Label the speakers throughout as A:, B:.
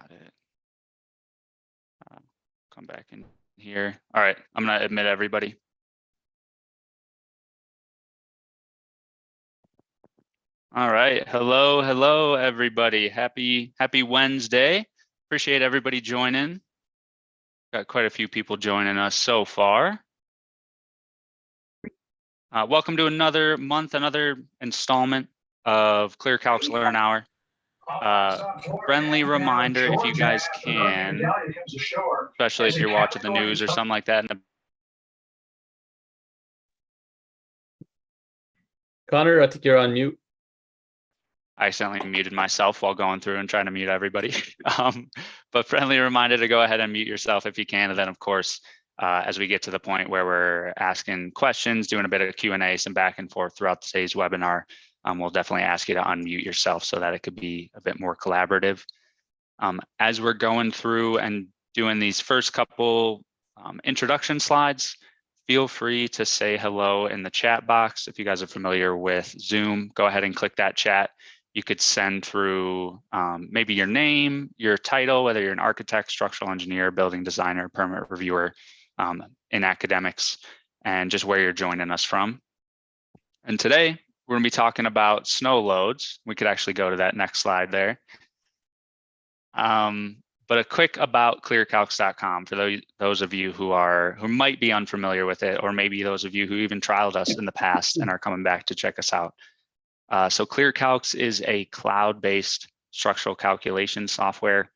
A: Got it. Come back in here. All right, I'm gonna admit everybody. All right, hello, everybody. Happy Wednesday. Appreciate everybody joining. Got quite a few people joining us so far. Welcome to another month, another installment of ClearCalcs Learn Hour. Friendly reminder, if you guys can, especially if you're watching the news or something like that.
B: Connor, I think you're on mute.
A: I accidentally muted myself while going through and trying to mute everybody. But friendly reminder to go ahead and mute yourself if you can. And then, of course, as we get to the point where we're asking questions, doing a bit of Q&A, some back and forth throughout today's webinar, we'll definitely ask you to unmute yourself so that it could be a bit more collaborative. As we're going through and doing these first couple introduction slides, feel free to say hello in the chat box. If you guys are familiar with Zoom, go ahead and click that chat. You could send through maybe your name, your title, whether you're an architect, structural engineer, building designer, permit reviewer in academics, and just where you're joining us from. And today, we're gonna be talking about snow loads. We could actually go to that next slide there. But a quick about ClearCalcs.com for those of you who might be unfamiliar with it, or maybe those of you who even trialed us in the past and are coming back to check us out. So ClearCalcs is a cloud-based structural calculation software,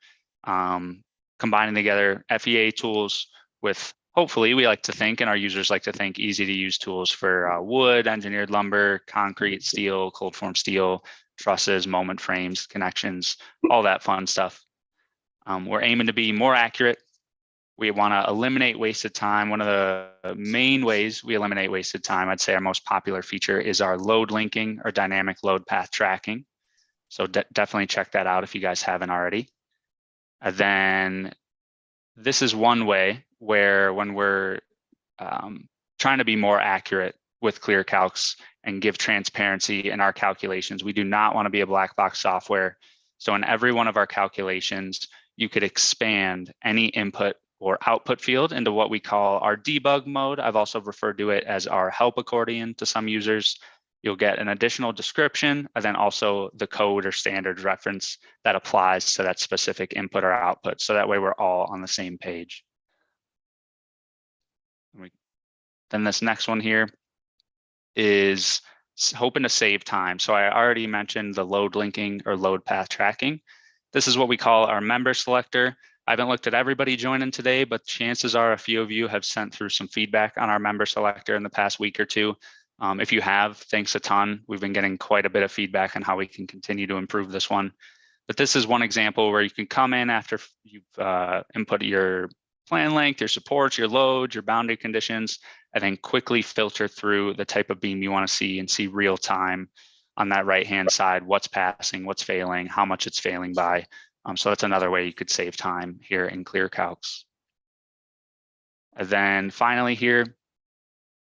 A: combining together FEA tools with, hopefully, we like to think, and our users like to think, easy to use tools for wood, engineered lumber, concrete, steel, cold form steel, trusses, moment frames, connections, all that fun stuff. We're aiming to be more accurate. We want to eliminate wasted time. One of the main ways we eliminate wasted time, I'd say our most popular feature is our load linking or dynamic load path tracking. So definitely check that out if you guys haven't already. And then this is one way where when we're trying to be more accurate with ClearCalcs and give transparency in our calculations, we do not want to be a black box software. So in every one of our calculations, you could expand any input or output field into what we call our debug mode. I've also referred to it as our help accordion to some users. You'll get an additional description and then also the code or standard reference that applies to that specific input or output. So that way we're all on the same page. Then this next one here is hoping to save time. So I already mentioned the load linking or load path tracking. This is what we call our member selector. I haven't looked at everybody joining today, but chances are a few of you have sent through some feedback on our member selector in the past week or two. If you have, thanks a ton. We've been getting quite a bit of feedback on how we can continue to improve this one. But this is one example where you can come in after you've input your plan length, your supports, your loads, your boundary conditions, and then quickly filter through the type of beam you want to see and see real time on that right-hand side, what's passing, what's failing, how much it's failing by. So that's another way you could save time here in ClearCalcs. And then finally here,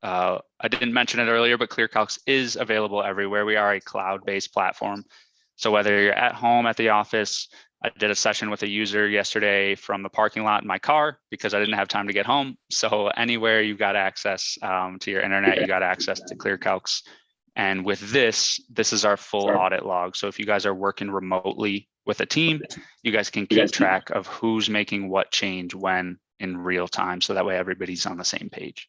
A: I didn't mention it earlier, but ClearCalcs is available everywhere. We are a cloud-based platform. So whether you're at home, at the office, I did a session with a user yesterday from the parking lot in my car because I didn't have time to get home. So anywhere you've got access to your internet, you got access to ClearCalcs. And with this is our full audit log. So if you guys are working remotely with a team, you guys can keep track of who's making what change when in real time. So that way everybody's on the same page.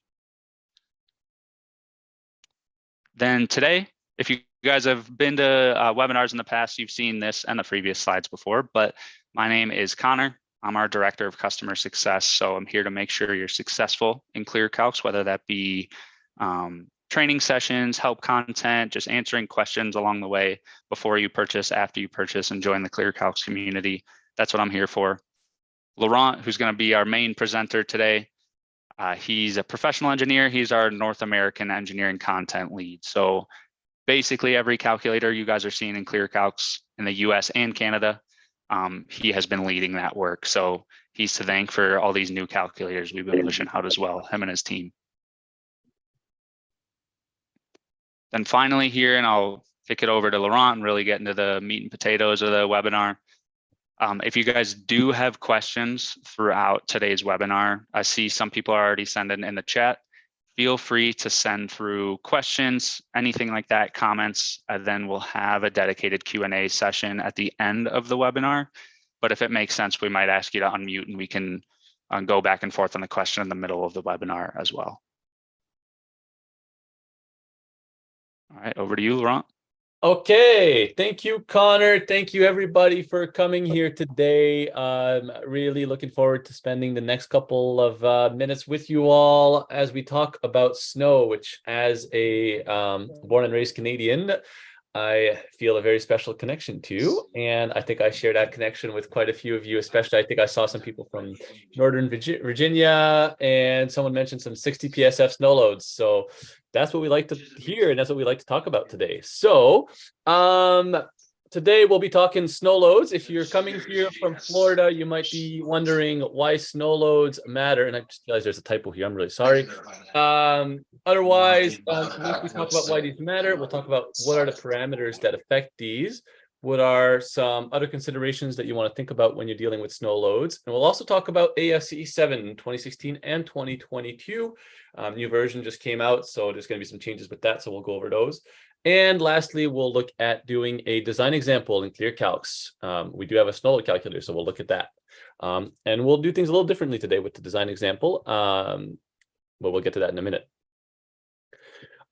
A: Then today, if you guys have been to webinars in the past, you've seen this and the previous slides before, but my name is Connor. I'm our Director of Customer Success. So I'm here to make sure you're successful in ClearCalcs, whether that be training sessions, help content, just answering questions along the way before you purchase, after you purchase, and join the ClearCalcs community. That's what I'm here for. Laurent, who's going to be our main presenter today, he's a professional engineer. He's our North American engineering content lead. So basically every calculator you guys are seeing in ClearCalcs in the US and Canada, he has been leading that work. So he's to thank for all these new calculators we've been pushing out as well, him and his team. Then finally here, and I'll kick it over to Laurent and really get into the meat and potatoes of the webinar. If you guys do have questions throughout today's webinar, I see some people are already sending in the chat. Feel free to send through questions, anything like that, comments, and then we'll have a dedicated Q&A session at the end of the webinar. But if it makes sense, we might ask you to unmute and we can go back and forth on the question in the middle of the webinar as well. All right, over to you, Laurent.
B: Okay, thank you, Connor. Thank you, everybody, for coming here today. Really looking forward to spending the next couple of minutes with you all as we talk about snow, which, as a born and raised Canadian, I feel a very special connection to. And I think I share that connection with quite a few of you, especially I think I saw some people from Northern Virginia, and someone mentioned some 60 PSF snow loads. So that's what we like to hear, and that's what we like to talk about today. So today we'll be talking snow loads. If you're coming here from Florida, you might be wondering why snow loads matter. And I just realized there's a typo here. I'm really sorry. Otherwise, once we talk about why these matter, we'll talk about what are the parameters that affect these. What are some other considerations that you want to think about when you're dealing with snow loads? And we'll also talk about ASCE 7 in 2016 and 2022. New version just came out, so there's going to be some changes with that, so we'll go over those. And lastly, we'll look at doing a design example in ClearCalcs. We do have a snow load calculator, so we'll look at that. And we'll do things a little differently today with the design example, but we'll get to that in a minute.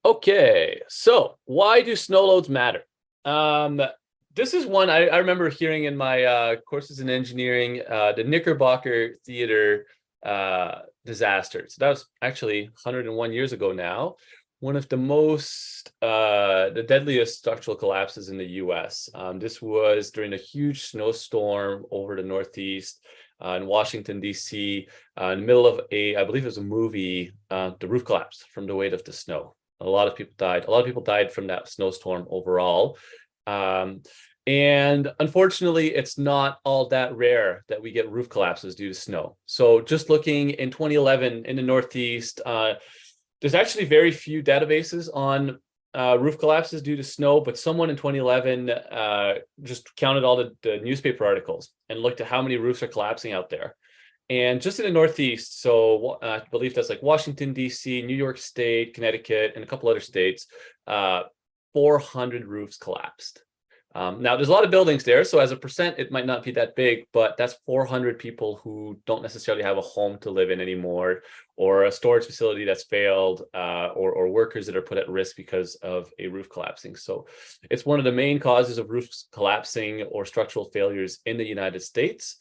B: Okay, so why do snow loads matter? This is one I remember hearing in my courses in engineering, the Knickerbocker Theater disaster. So that was actually 101 years ago now. One of the most, the deadliest structural collapses in the US. This was during a huge snowstorm over the Northeast in Washington, DC, in the middle of I believe it was a movie. The roof collapsed from the weight of the snow. A lot of people died. A lot of people died from that snowstorm overall. And unfortunately, it's not all that rare that we get roof collapses due to snow. So just looking in 2011 in the Northeast, there's actually very few databases on roof collapses due to snow, but someone in 2011 just counted all the newspaper articles and looked at how many roofs are collapsing out there. And just in the Northeast, so I believe that's like Washington, DC, New York State, Connecticut, and a couple other states, 400 roofs collapsed. Now, there's a lot of buildings there, so as a percent, it might not be that big, but that's 400 people who don't necessarily have a home to live in anymore, or a storage facility that's failed, or workers that are put at risk because of a roof collapsing. So it's one of the main causes of roofs collapsing or structural failures in the United States.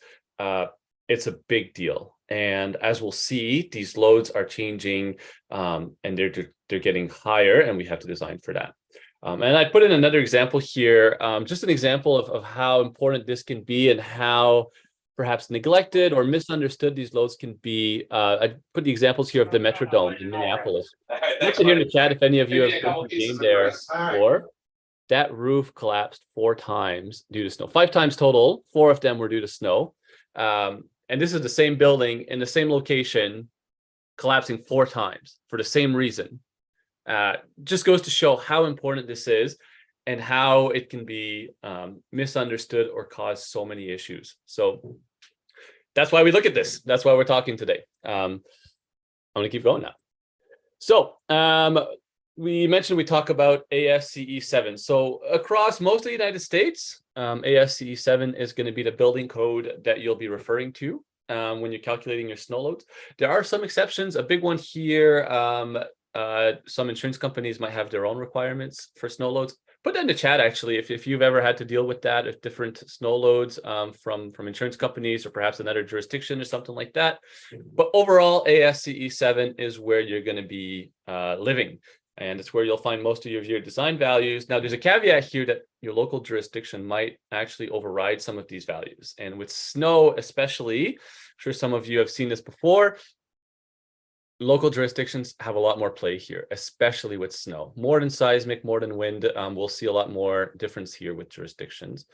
B: It's a big deal. And as we'll see, these loads are changing, and they're getting higher, and we have to design for that. And I put in another example here, just an example of how important this can be and how perhaps neglected or misunderstood these loads can be. I put the examples here of the Metrodome in Minneapolis. Let's hear in the chat if any of you have been to the game there before. That roof collapsed 4 times due to snow. 5 times total, 4 of them were due to snow. And this is the same building in the same location, collapsing 4 times for the same reason. Just goes to show how important this is and how it can be misunderstood or cause so many issues. So that's why we look at this. That's why we're talking today. I'm going to keep going now. So we mentioned we talk about ASCE 7. So across most of the United States, ASCE 7 is going to be the building code that you'll be referring to when you're calculating your snow loads. There are some exceptions. A big one here, some insurance companies might have their own requirements for snow loads. Put that in the chat, actually, if you've ever had to deal with that, if different snow loads from insurance companies or perhaps another jurisdiction or something like that. But overall, ASCE 7 is where you're going to be living. And it's where you'll find most of your design values. Now, there's a caveat here that your local jurisdiction might actually override some of these values. And with snow, especially, I'm sure some of you have seen this before, local jurisdictions have a lot more play here, especially with snow. More than seismic, more than wind, we'll see a lot more difference here with jurisdictions.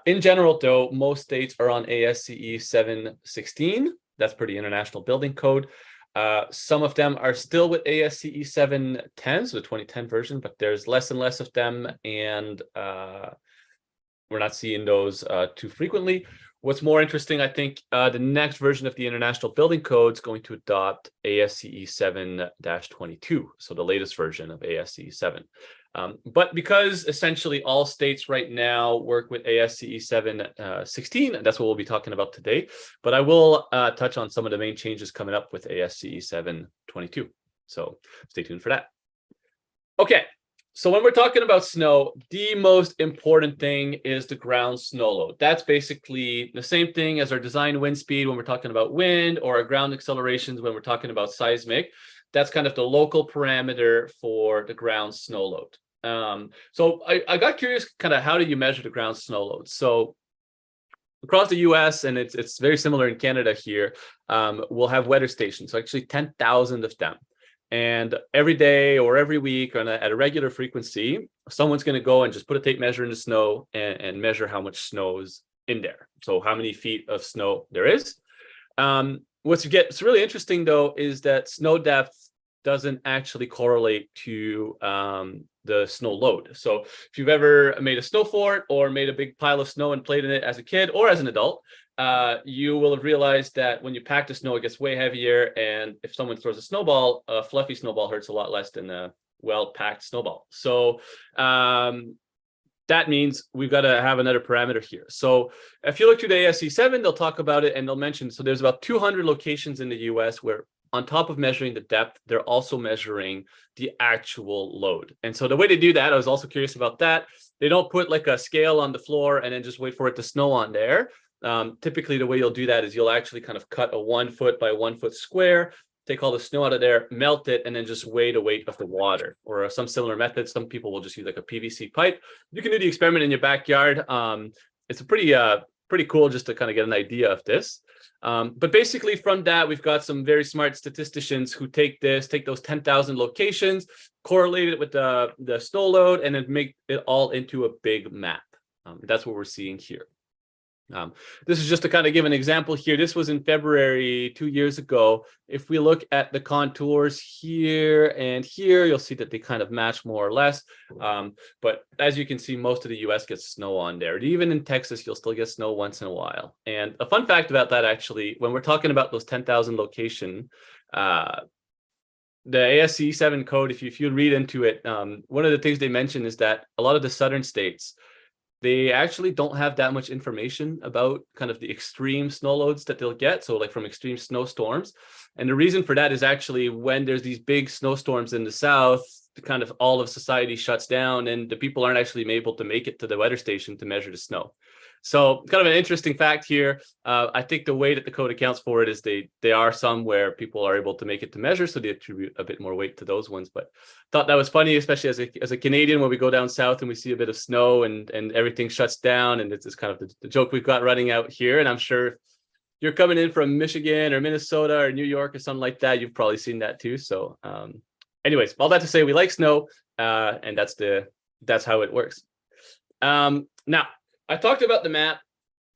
B: In general, though, most states are on ASCE 716. That's pretty international building code. Some of them are still with ASCE 710, so the 2010 version, but there's less and less of them. And we're not seeing those too frequently. What's more interesting, I think, the next version of the International Building Code is going to adopt ASCE 7-22, so the latest version of ASCE 7. But because essentially all states right now work with ASCE 7-16, that's what we'll be talking about today. But I will touch on some of the main changes coming up with ASCE 7-22. So stay tuned for that. Okay. So when we're talking about snow, the most important thing is the ground snow load. That's basically the same thing as our design wind speed when we're talking about wind, or our ground accelerations when we're talking about seismic. That's kind of the local parameter for the ground snow load. So I got curious, kind of how do you measure the ground snow load? So across the US, and it's very similar in Canada here, we'll have weather stations, so actually 10,000 of them. And every day or every week at a regular frequency, someone's going to go and just put a tape measure in the snow and measure how much snow is in there. So how many feet of snow there is. What's really interesting, though, is that snow depth doesn't actually correlate to the snow load. So if you've ever made a snow fort or made a big pile of snow and played in it as a kid or as an adult, you will have realized that when you pack the snow, it gets way heavier. And if someone throws a snowball, a fluffy snowball hurts a lot less than a well-packed snowball. So that means we've got to have another parameter here. So if you look to the ASCE 7, they'll talk about it and they'll mention, so there's about 200 locations in the US where on top of measuring the depth, they're also measuring the actual load. And so the way they do that, I was also curious about that. They don't put like a scale on the floor and then just wait for it to snow on there. Typically, the way you'll do that is you'll actually kind of cut a 1 foot by 1 foot square, take all the snow out of there, melt it, and then just weigh the weight of the water, or some similar method. Some people will just use like a PVC pipe. You can do the experiment in your backyard. It's a pretty cool just to kind of get an idea of this. But basically from that, we've got some very smart statisticians who take those 10,000 locations, correlate it with the snow load, and then make it all into a big map. That's what we're seeing here. This is just to kind of give an example here. This was in February 2 years ago. If we look at the contours here and here, you'll see that they kind of match more or less. But as you can see, most of the US gets snow on there. Even in Texas, you'll still get snow once in a while. And a fun fact about that, actually, when we're talking about those 10,000 location, the ASCE 7 code, if you read into it, one of the things they mention is that a lot of the southern states, they actually don't have that much information about kind of the extreme snow loads that they'll get. So like from extreme snowstorms. And the reason for that is actually when there's these big snowstorms in the south, kind of all of society shuts down and the people aren't actually able to make it to the weather station to measure the snow. So kind of an interesting fact here. I think the way that the code accounts for it is they are some where people are able to make it to measure, so they attribute a bit more weight to those ones. But thought that was funny, especially as a Canadian, when we go down south and we see a bit of snow and everything shuts down, and it's kind of the joke we've got running out here. And I'm sure if you're coming in from Michigan or Minnesota or New York or something like that, you've probably seen that too. So anyways, all that to say, we like snow, and that's how it works. Now, I talked about the map.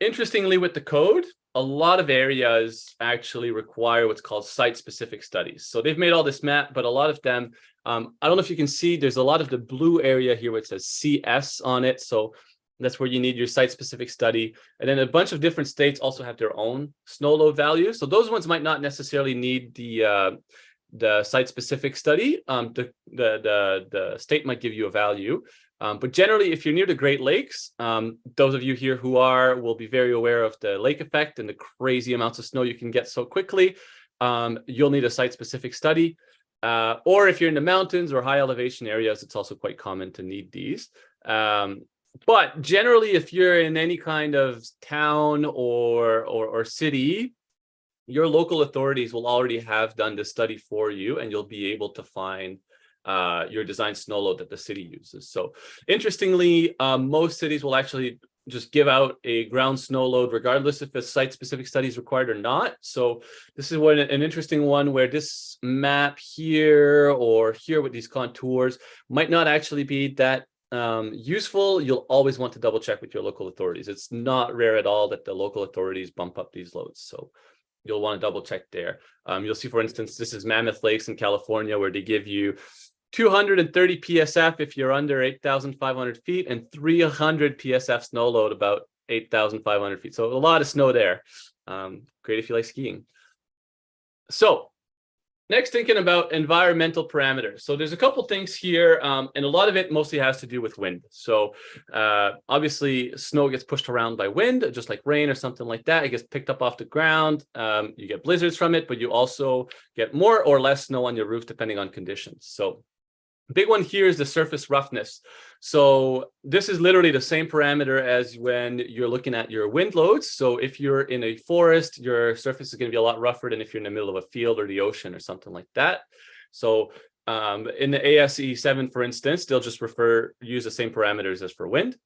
B: Interestingly, with the code, a lot of areas actually require what's called site-specific studies. So they've made all this map, but a lot of them, I don't know if you can see, there's a lot of the blue area here where it says CS on it. So that's where you need your site-specific study. And then a bunch of different states also have their own snow load values. So those ones might not necessarily need the site-specific study. The state might give you a value. But generally, if you're near the Great Lakes, those of you here who will be very aware of the lake effect and the crazy amounts of snow you can get so quickly. You'll need a site-specific study. Or if you're in the mountains or high elevation areas, it's also quite common to need these. But generally, if you're in any kind of town or city, your local authorities will already have done the study for you, and you'll be able to find your design snow load that the city uses. So interestingly, most cities will actually just give out a ground snow load regardless if a site-specific study is required or not. So this is an interesting one where this map here or here with these contours might not actually be that useful. You'll always want to double check with your local authorities. It's not rare at all that the local authorities bump up these loads. So you'll want to double check there. You'll see, for instance, this is Mammoth Lakes in California, where they give you 230 PSF if you're under 8,500 feet, and 300 PSF snow load about 8,500 feet. So a lot of snow there. Great if you like skiing. So next, thinking about environmental parameters. So there's a couple things here, and a lot of it mostly has to do with wind. So obviously, snow gets pushed around by wind, just like rain or something like that. It gets picked up off the ground. You get blizzards from it, but you also get more or less snow on your roof, depending on conditions. So big one here is the surface roughness. So this is literally the same parameter as when you're looking at your wind loads. So if you're in a forest, your surface is going to be a lot rougher than if you're in the middle of a field or the ocean or something like that. So in the ASE 7, for instance, they'll just use the same parameters as for wind.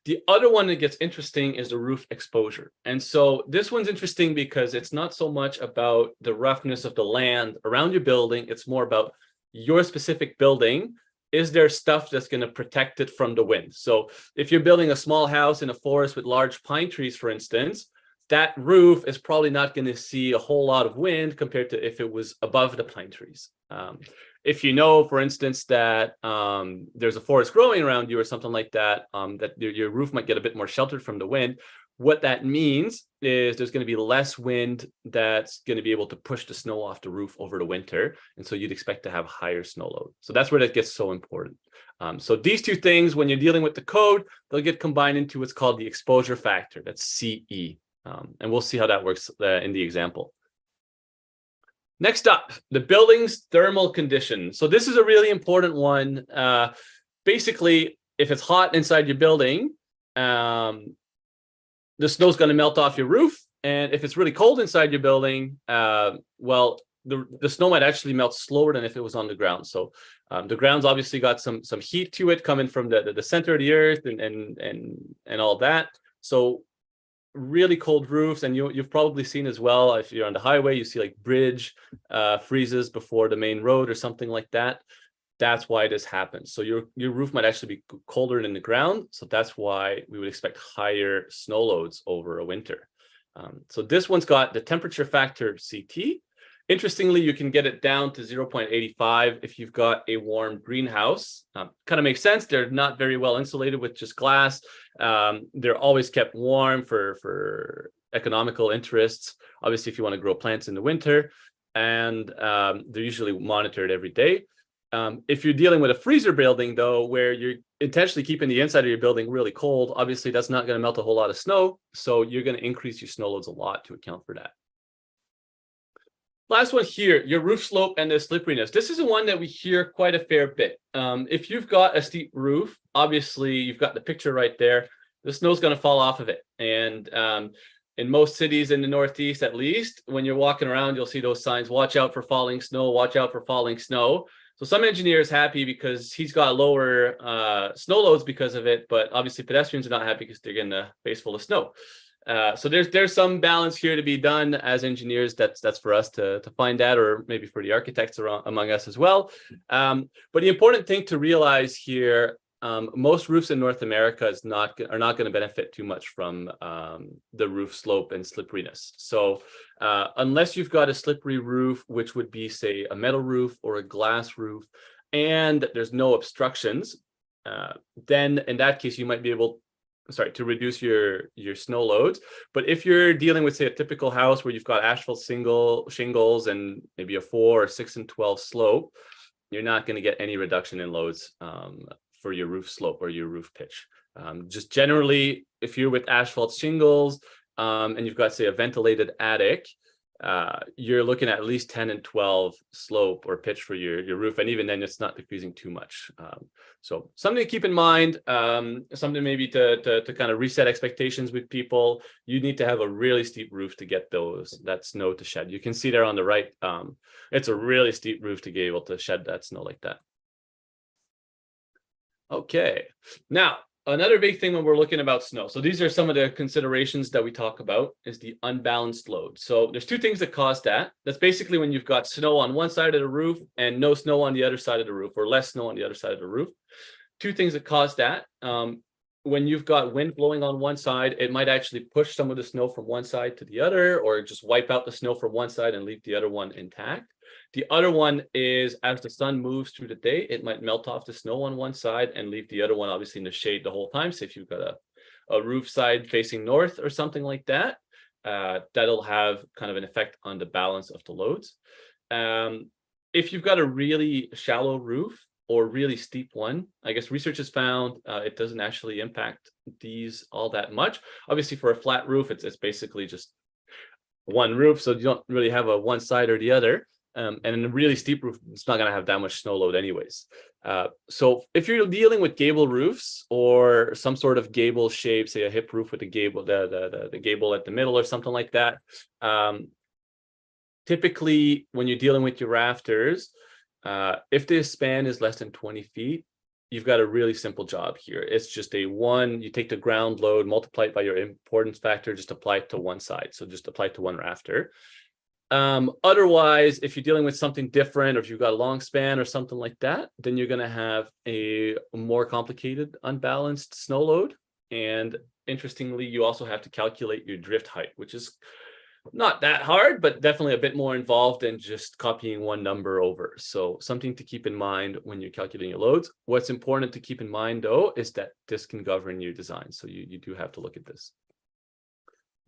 B: The other one that gets interesting is the roof exposure. And so this one's interesting because it's not so much about the roughness of the land around your building. It's more about your specific building. Is there stuff that's going to protect it from the wind? So if you're building a small house in a forest with large pine trees, for instance, that roof is probably not going to see a whole lot of wind compared to if it was above the pine trees. If you know, for instance, that there's a forest growing around you or something like that, that your roof might get a bit more sheltered from the wind. What that means is there's going to be less wind that's going to be able to push the snow off the roof over the winter. And so you'd expect to have higher snow load. So that's where that gets so important. So these two things, when you're dealing with the code, they'll get combined into what's called the exposure factor. That's CE. And we'll see how that works in the example. Next up, the building's thermal condition. So this is a really important one. Basically, if it's hot inside your building, the snow's going to melt off your roof. And if it's really cold inside your building, well, the snow might actually melt slower than if it was on the ground. So the ground's obviously got some heat to it coming from the center of the earth and all that. So really cold roofs, and you've probably seen as well, if you're on the highway, you see like bridge freezes before the main road or something like that. That's why this happens. So your roof might actually be colder than the ground. So that's why we would expect higher snow loads over a winter. So this one's got the temperature factor CT. Interestingly, you can get it down to 0.85 if you've got a warm greenhouse. Kind of makes sense. They're not very well insulated with just glass. They're always kept warm for economical interests. Obviously, if you want to grow plants in the winter, and they're usually monitored every day. If you're dealing with a freezer building, though, where you're intentionally keeping the inside of your building really cold, obviously that's not going to melt a whole lot of snow. So you're going to increase your snow loads a lot to account for that. Last one here, your roof slope and the slipperiness. This is the one that we hear quite a fair bit. If you've got a steep roof, obviously you've got the picture right there. The snow's going to fall off of it. And in most cities in the Northeast, at least, when you're walking around, you'll see those signs, watch out for falling snow, watch out for falling snow. So some engineer is happy because he's got lower snow loads because of it, but obviously pedestrians are not happy because they're getting a face full of snow. So there's some balance here to be done as engineers. That's for us to find out, or maybe for the architects among us as well. But the important thing to realize here, most roofs in North America are not going to benefit too much from the roof slope and slipperiness. So unless you've got a slippery roof, which would be, say, a metal roof or a glass roof, and there's no obstructions, then in that case you might be able to reduce your snow loads. But if you're dealing with, say, a typical house where you've got asphalt shingles and maybe a 4 or 6 and 12 slope, you're not going to get any reduction in loads for your roof slope or your roof pitch. Just generally, if you're with asphalt shingles and you've got, say, a ventilated attic, you're looking at least 10 and 12 slope or pitch for your roof. And even then, it's not decreasing too much. So something to keep in mind, something maybe to kind of reset expectations with people. You need to have a really steep roof to get that snow to shed. You can see there on the right, it's a really steep roof to be able to shed that snow like that. Okay, now another big thing when we're looking about snow. So these are some of the considerations that we talk about is the unbalanced load. So there's two things that cause that. That's basically when you've got snow on one side of the roof and no snow on the other side of the roof, or less snow on the other side of the roof. Two things that cause that. when you've got wind blowing on one side, it might actually push some of the snow from one side to the other, or just wipe out the snow from one side and leave the other one intact. The other one is, as the sun moves through the day, it might melt off the snow on one side and leave the other one obviously in the shade the whole time. So if you've got a roof side facing north or something like that, that'll have kind of an effect on the balance of the loads. If you've got a really shallow roof or really steep one, I guess research has found it doesn't actually impact these all that much. Obviously, for a flat roof, it's basically just one roof, so you don't really have a one side or the other. And in a really steep roof, it's not going to have that much snow load anyways. So if you're dealing with gable roofs or some sort of gable shape, say a hip roof with a gable, the gable at the middle or something like that, typically when you're dealing with your rafters, if the span is less than 20 feet, you've got a really simple job here. It's just you take the ground load, multiply it by your importance factor, just apply it to one side. So just apply it to one rafter. Otherwise, if you're dealing with something different, or if you've got a long span or something like that, then you're going to have a more complicated, unbalanced snow load. And interestingly, you also have to calculate your drift height, which is not that hard, but definitely a bit more involved than just copying one number over. So something to keep in mind when you're calculating your loads. What's important to keep in mind, though, is that this can govern your design. So you do have to look at this.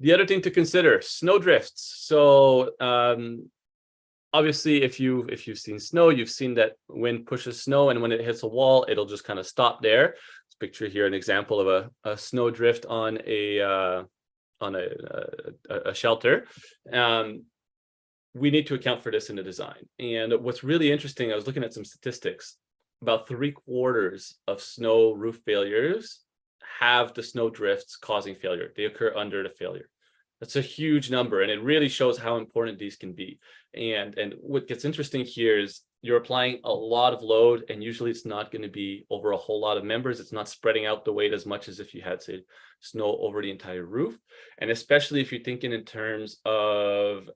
B: The other thing to consider, snow drifts. So obviously, if you've seen snow, you've seen that wind pushes snow, and when it hits a wall, it'll just kind of stop there. Let's picture here an example of a snow drift on a shelter. We need to account for this in the design. And what's really interesting, I was looking at some statistics. About 3/4 of snow roof failures have the snow drifts causing failure. They occur under the failure. That's a huge number, and it really shows how important these can be. And what gets interesting here is you're applying a lot of load, and usually it's not going to be over a whole lot of members. It's not spreading out the weight as much as if you had, say, snow over the entire roof. And especially if you're thinking in terms of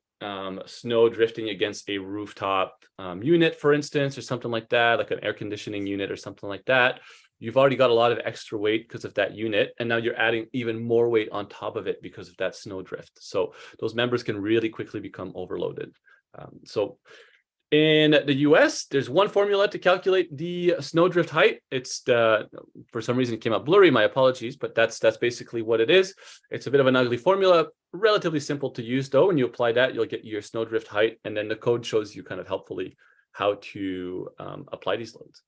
B: snow drifting against a rooftop unit, for instance, or something like that, like an air conditioning unit or something like that, you've already got a lot of extra weight because of that unit, and now you're adding even more weight on top of it because of that snow drift. So those members can really quickly become overloaded. So in the US, there's one formula to calculate the snowdrift height. It's for some reason it came out blurry, my apologies, but that's basically what it is. It's a bit of an ugly formula, relatively simple to use though. When you apply that, you'll get your snowdrift height, and then the code shows you kind of helpfully how to apply these loads.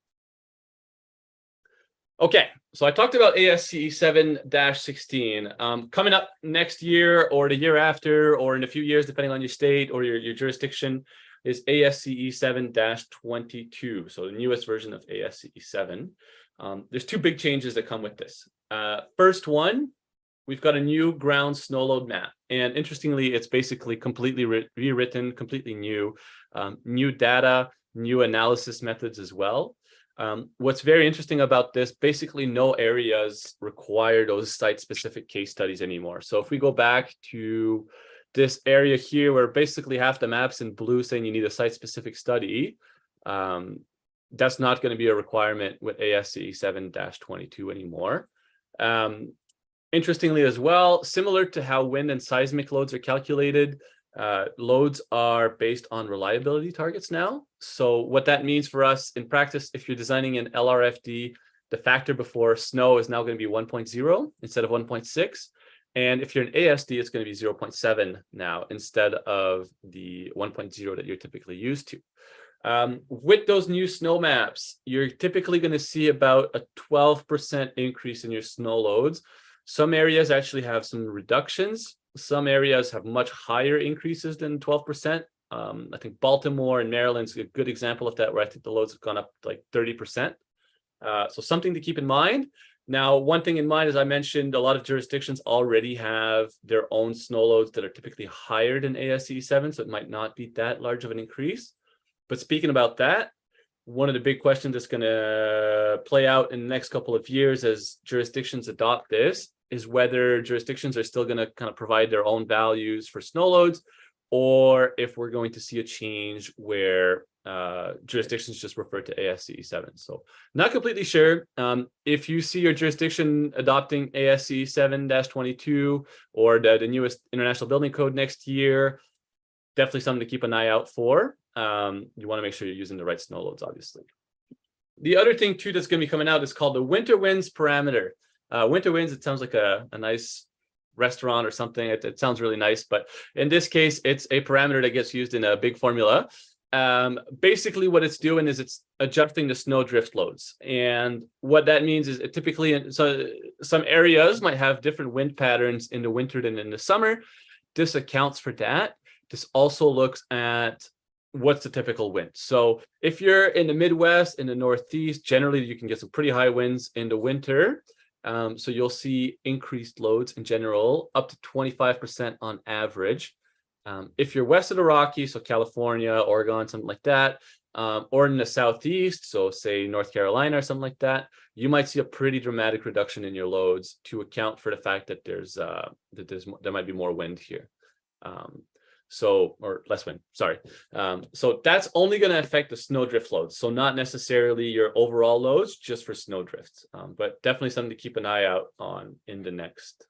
B: Okay, so I talked about ASCE 7-16. Coming up next year or the year after, or in a few years, depending on your state or your jurisdiction, is ASCE 7-22, so the newest version of ASCE 7. There's two big changes that come with this. First one, we've got a new ground snow load map. And interestingly, it's basically completely rewritten, completely new, new data, new analysis methods as well. What's very interesting about this, basically no areas require those site-specific case studies anymore. So if we go back to this area here where basically half the map's in blue saying you need a site-specific study, that's not going to be a requirement with ASCE 7-22 anymore. Interestingly as well, similar to how wind and seismic loads are calculated, loads are based on reliability targets now. So what that means for us in practice, if you're designing an LRFD, the factor before snow is now going to be 1.0 instead of 1.6. And if you're an ASD, it's going to be 0.7 now instead of the 1.0 that you're typically used to. With those new snow maps, you're typically going to see about a 12% increase in your snow loads. Some areas actually have some reductions. Some areas have much higher increases than 12%. I think Baltimore and Maryland's a good example of that, where I think the loads have gone up like 30%. So something to keep in mind. Now, one thing in mind, as I mentioned, a lot of jurisdictions already have their own snow loads that are typically higher than ASCE 7, so it might not be that large of an increase. But speaking about that, one of the big questions that's going to play out in the next couple of years as jurisdictions adopt this is whether jurisdictions are still going to kind of provide their own values for snow loads, or if we're going to see a change where jurisdictions just refer to ASCE 7. So not completely sure. If you see your jurisdiction adopting ASCE 7-22 or the newest International Building Code next year, definitely something to keep an eye out for. You want to make sure you're using the right snow loads, obviously. The other thing too that's going to be coming out is called the winter winds parameter. Winter winds, it sounds like a nice restaurant or something. It sounds really nice, but in this case, it's a parameter that gets used in a big formula. Basically what it's doing is it's adjusting the snowdrift loads. And what that means is it typically, so some areas might have different wind patterns in the winter than in the summer. This accounts for that. This also looks at what's the typical wind. So if you're in the Midwest, in the Northeast, generally you can get some pretty high winds in the winter. So you'll see increased loads in general, up to 25% on average. If you're west of the Rockies, so California, Oregon, something like that, or in the Southeast, so say North Carolina or something like that, you might see a pretty dramatic reduction in your loads to account for the fact that there might be more wind here. Or less wind, sorry. So that's only going to affect the snowdrift loads. So not necessarily your overall loads, just for snowdrifts, but definitely something to keep an eye out on in the next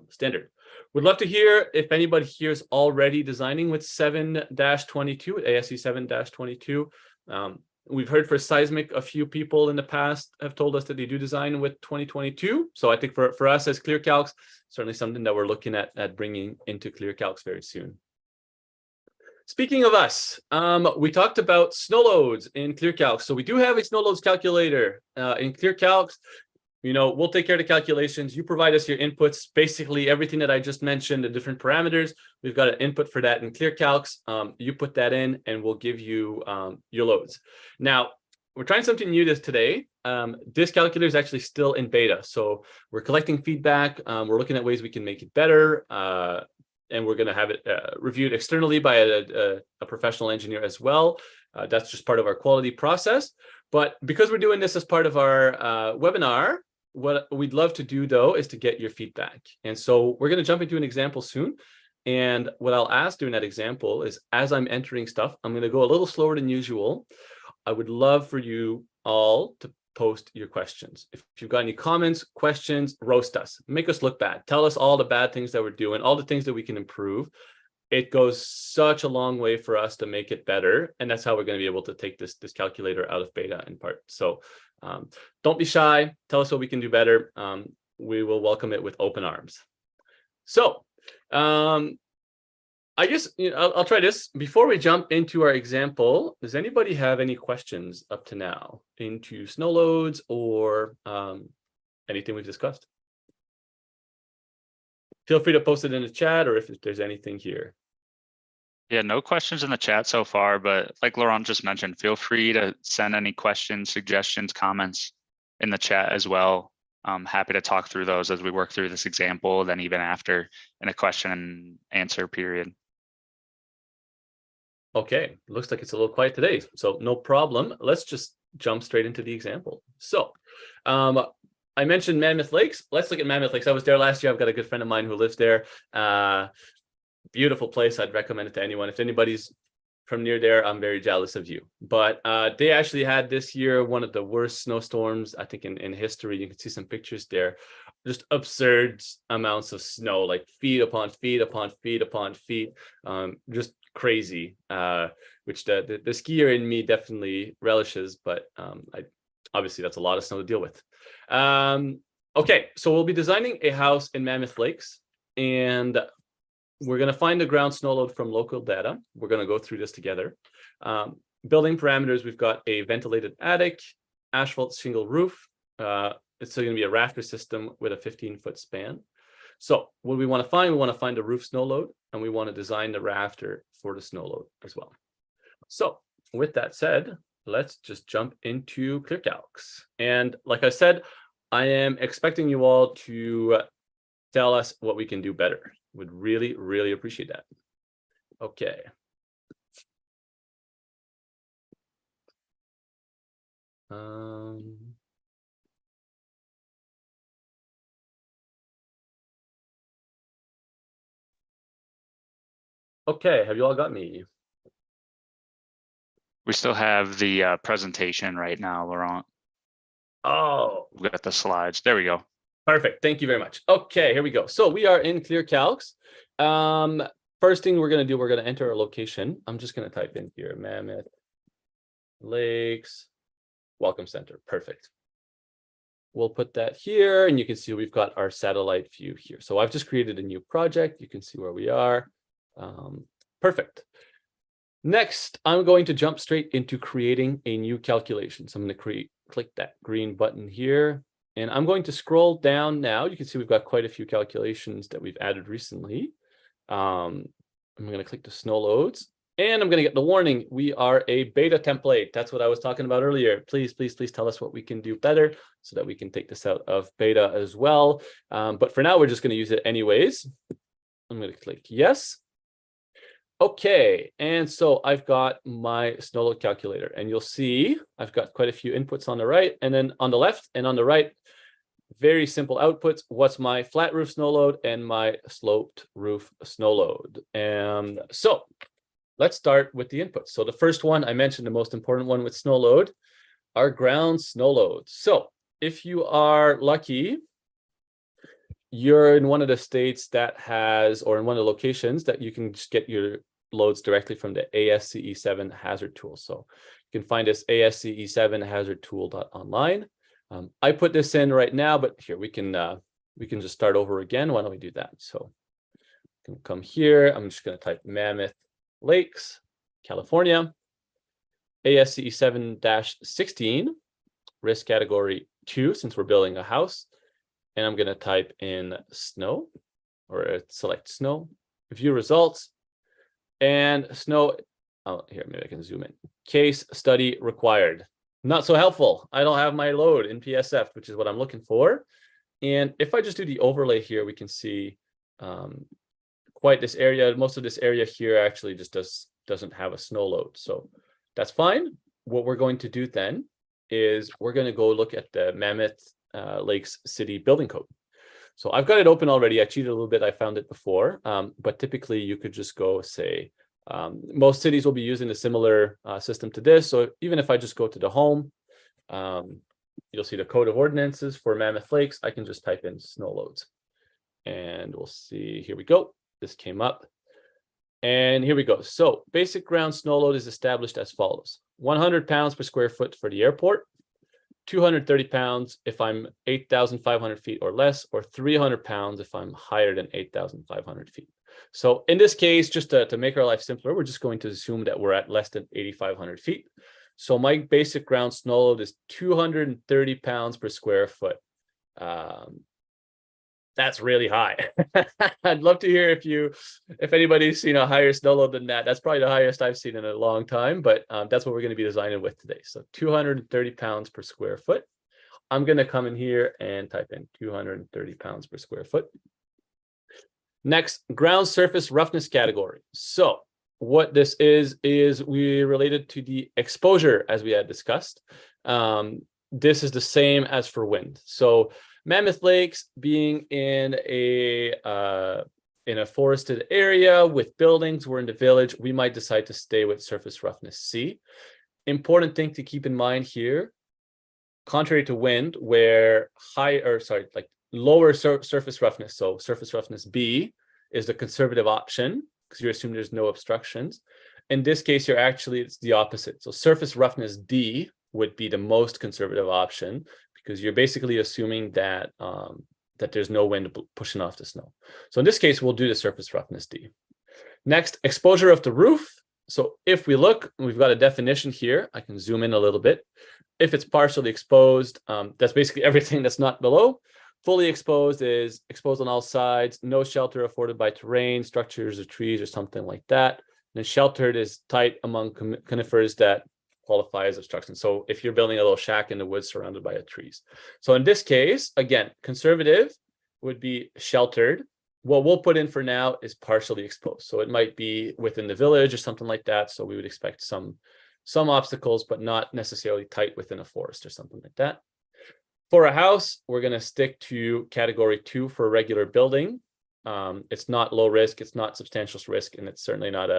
B: standard. Would love to hear if anybody here is already designing with 7-22, ASCE 7-22. We've heard for seismic, a few people in the past have told us that they do design with 2022. So I think for us as ClearCalcs, certainly something that we're looking at bringing into ClearCalcs very soon. Speaking of us, we talked about snow loads in ClearCalcs. So we do have a snow loads calculator in ClearCalcs. We'll take care of the calculations. You provide us your inputs, basically everything that I just mentioned, the different parameters. We've got an input for that in ClearCalcs. You put that in and we'll give you your loads. Now, we're trying something new today. This calculator is actually still in beta. So we're collecting feedback. We're looking at ways we can make it better. And we're going to have it reviewed externally by a professional engineer as well. That's just part of our quality process. But because we're doing this as part of our webinar, what we'd love to do, though, is to get your feedback. And so we're going to jump into an example soon. And what I'll ask during that example is, as I'm entering stuff, I'm going to go a little slower than usual. I would love for you all to post your questions. If you've got any comments, questions, roast us, make us look bad. Tell us all the bad things that we're doing, all the things that we can improve. It goes such a long way for us to make it better. And that's how we're going to be able to take this calculator out of beta in part. So don't be shy. Tell us what we can do better. We will welcome it with open arms. So I guess I'll try this. Before we jump into our example, does anybody have any questions up to now into snow loads or anything we've discussed? Feel free to post it in the chat, or if there's anything here.
A: Yeah, no questions in the chat so far, but like Laurent just mentioned, feel free to send any questions, suggestions, comments in the chat as well. I'm happy to talk through those as we work through this example, then even after in a question and answer period. Okay, looks like it's a little quiet today, so no problem. Let's just jump straight into the example. So I mentioned Mammoth Lakes. Let's look at Mammoth Lakes. I was there last year. I've got a good friend of mine who lives there. Beautiful place. I'd recommend it to anyone. If anybody's from near there, I'm very jealous of you. But they actually had this year one of the worst snowstorms, I think, in history. You can see some pictures there. Just absurd amounts of snow, like feet upon feet upon feet upon feet. Just crazy, which the skier in me definitely relishes, but obviously that's a lot of snow to deal with. Okay, so we'll be designing a house in Mammoth Lakes, and we're going to find the ground snow load from local data. We're going to go through this together. Building parameters, we've got a ventilated attic, asphalt shingle roof. It's still going to be a rafter system with a 15-foot span. So what we want to find, we want to find the roof snow load, and we want to design the rafter for the snow load as well. So with that said, let's just jump into ClearCalcs. And like I said, I am expecting you all to tell us what we can do better. Would really, really appreciate that. Okay. Okay, have you all got me? We still have the presentation right now, Laurent.
B: Oh,
A: We've got the slides. There we go.
B: perfect. Thank you very much. Okay, here we go. So we are in ClearCalcs. First thing we're going to do, we're going to enter our location. I'm just going to type in here, Mammoth Lakes Welcome Center. Perfect. We'll put that here, and you can see we've got our satellite view here. So I've just created a new project. You can see where we are. Perfect. Next, I'm going to jump straight into creating a new calculation. So I'm going to click that green button here, and I'm going to scroll down now. You can see we've got quite a few calculations that we've added recently. I'm going to click the snow loads, and I'm going to get the warning. We are a beta template. That's what I was talking about earlier. Please, please, please tell us what we can do better so that we can take this out of beta as well. But for now, we're just going to use it anyways. I'm going to click yes. Okay, and so I've got my snow load calculator, and you'll see I've got quite a few inputs on the right, and then on the left and on the right, very simple outputs. What's my flat roof snow load and my sloped roof snow load? And so let's start with the inputs. So the first one, I mentioned the most important one with snow load, our ground snow load. So if you are lucky, you're in one of the states that has, or in one of the locations that you can just get your loads directly from the ASCE7 hazard tool. So you can find this ASCE7 hazard tool.online. I put this in right now, but here we can just start over again. Why don't we do that? So I can come here. I'm just going to type Mammoth Lakes, California, ASCE7-16, risk category 2, since we're building a house. And I'm going to type in snow, or select snow, view results, and snow. Oh, here, maybe I can zoom in. Case study required. Not so helpful. I don't have my load in PSF, which is what I'm looking for. And if I just do the overlay here, we can see quite this area. Most of this area here actually just doesn't have a snow load. So that's fine. What we're going to do then is we're going to go look at the Mammoth Lakes City Building Code. So I've got it open already. I cheated a little bit. I found it before, but typically you could just go say, most cities will be using a similar system to this. So even if I just go to the home, you'll see the code of ordinances for Mammoth Lakes. I can just type in snow loads, and we'll see. Here we go. This came up, and here we go. So basic ground snow load is established as follows: 100 pounds per square foot for the airport, 230 pounds if I'm 8,500 feet or less, or 300 pounds if I'm higher than 8,500 feet. So in this case, just to make our life simpler, we're just going to assume that we're at less than 8,500 feet. So my basic ground snow load is 230 pounds per square foot. That's really high. I'd love to hear if anybody's seen a higher snow load than that. That's probably the highest I've seen in a long time, but that's what we're going to be designing with today. So 230 pounds per square foot. I'm going to come in here and type in 230 pounds per square foot. Next, ground surface roughness category. So what this is we related to the exposure as we had discussed. This is the same as for wind. So Mammoth Lakes being in a forested area with buildings, we're in the village, we might decide to stay with surface roughness C. Important thing to keep in mind here, contrary to wind, where lower surface roughness, so surface roughness B is the conservative option because you assume there's no obstructions. In this case, it's the opposite. So surface roughness D would be the most conservative option, because you're basically assuming that that there's no wind pushing off the snow. So in this case, we'll do the surface roughness D. Next, exposure of the roof. So if we look, we've got a definition here. I can zoom in a little bit. If it's partially exposed, that's basically everything that's not below. Fully exposed is exposed on all sides, no shelter afforded by terrain, structures or trees or something like that. And then sheltered is tight among conifers that qualify as obstruction. So if you're building a little shack in the woods surrounded by trees. So in this case, again, conservative would be sheltered. What we'll put in for now is partially exposed. So it might be within the village or something like that. So we would expect some obstacles, but not necessarily tight within a forest or something like that. For a house, we're going to stick to category 2 for a regular building. It's not low risk, it's not substantial risk, and it's certainly not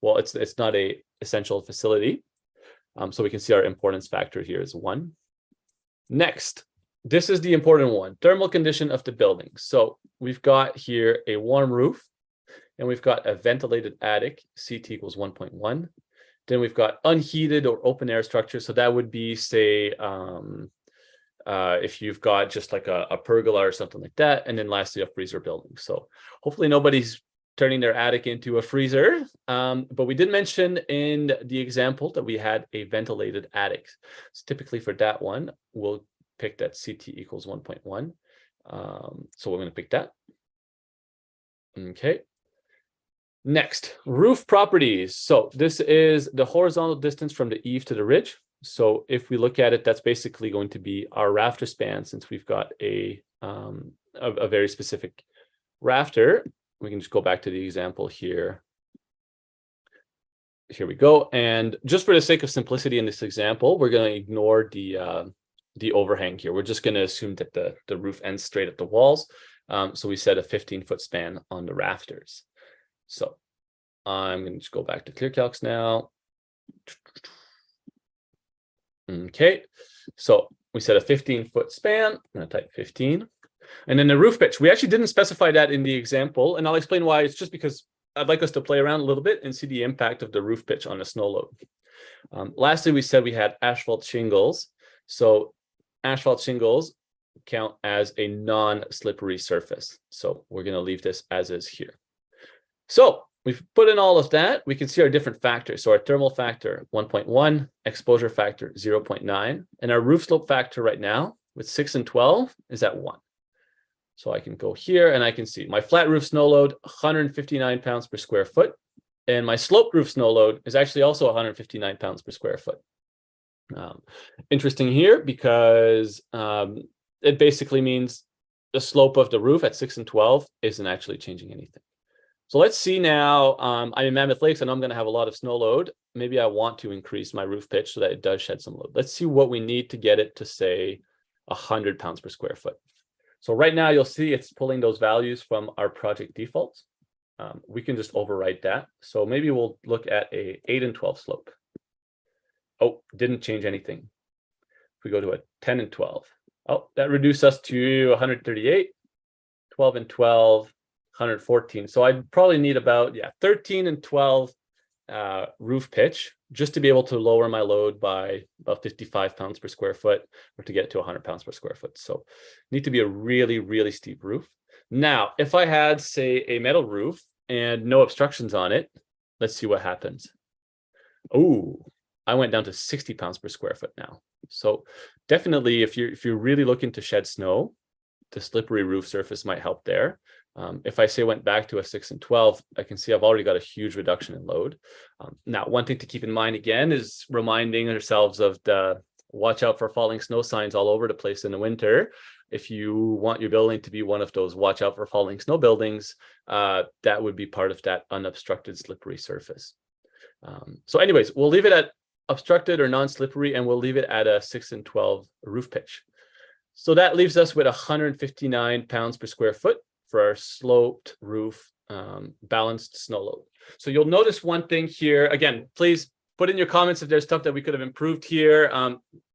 B: it's not a essential facility. So we can see our importance factor here is 1. Next, this is the important one, thermal condition of the building. So we've got here a warm roof, and we've got a ventilated attic, CT equals 1.1. Then we've got unheated or open air structure. So that would be, say, if you've got just like a pergola or something like that. And then lastly, a freezer building. So hopefully nobody's turning their attic into a freezer. But we did mention in the example that we had a ventilated attic. So typically for that one, we'll pick that CT equals 1.1. So we're going to pick that. Okay. Next, roof properties. So this is the horizontal distance from the eave to the ridge. So if we look at it, that's basically going to be our rafter span, since we've got a very specific rafter. We can just go back to the example here. Here we go. And just for the sake of simplicity in this example, we're going to ignore the overhang here. We're just going to assume that the roof ends straight at the walls. So we set a 15-foot span on the rafters. So I'm going to just go back to ClearCalcs now. Okay, so we set a 15-foot span. I'm going to type 15. And then the roof pitch, we actually didn't specify that in the example, and I'll explain why. It's just because I'd like us to play around a little bit and see the impact of the roof pitch on the snow load. Lastly, we said we had asphalt shingles. So asphalt shingles count as a non-slippery surface. So we're going to leave this as is here. So we've put in all of that. We can see our different factors. So our thermal factor, 1.1, exposure factor, 0.9, and our roof slope factor right now with 6 and 12 is at 1. So I can go here and I can see my flat roof snow load, 159 pounds per square foot. And my sloped roof snow load is actually also 159 pounds per square foot. Interesting here because it basically means the slope of the roof at 6 and 12 isn't actually changing anything. So let's see now, I'm in Mammoth Lakes and I'm going to have a lot of snow load. Maybe I want to increase my roof pitch so that it does shed some load. Let's see what we need to get it to, say, 100 pounds per square foot. So right now you'll see it's pulling those values from our project defaults. We can just overwrite that. So maybe we'll look at a 8 and 12 slope. Oh, didn't change anything. If we go to a 10 and 12, oh, that reduced us to 138, 12 and 12, 114. So I'd probably need about 13 and 12 roof pitch just to be able to lower my load by about 55 pounds per square foot or to get to 100 pounds per square foot. So need to be a really, really steep roof. Now, if I had, say, a metal roof and no obstructions on it, let's see what happens. Oh, I went down to 60 pounds per square foot now. So definitely, if you're really looking to shed snow, the slippery roof surface might help there. If I say went back to a 6 and 12, I can see I've already got a huge reduction in load. Now, one thing to keep in mind again is reminding ourselves of the watch out for falling snow signs all over the place in the winter. If you want your building to be one of those watch out for falling snow buildings, that would be part of that unobstructed slippery surface. So anyways, we'll leave it at obstructed or non-slippery, and we'll leave it at a 6 and 12 roof pitch. So that leaves us with 159 pounds per square foot for our sloped roof balanced snow load. So you'll notice one thing here. Again, please put in your comments if there's stuff that we could have improved here.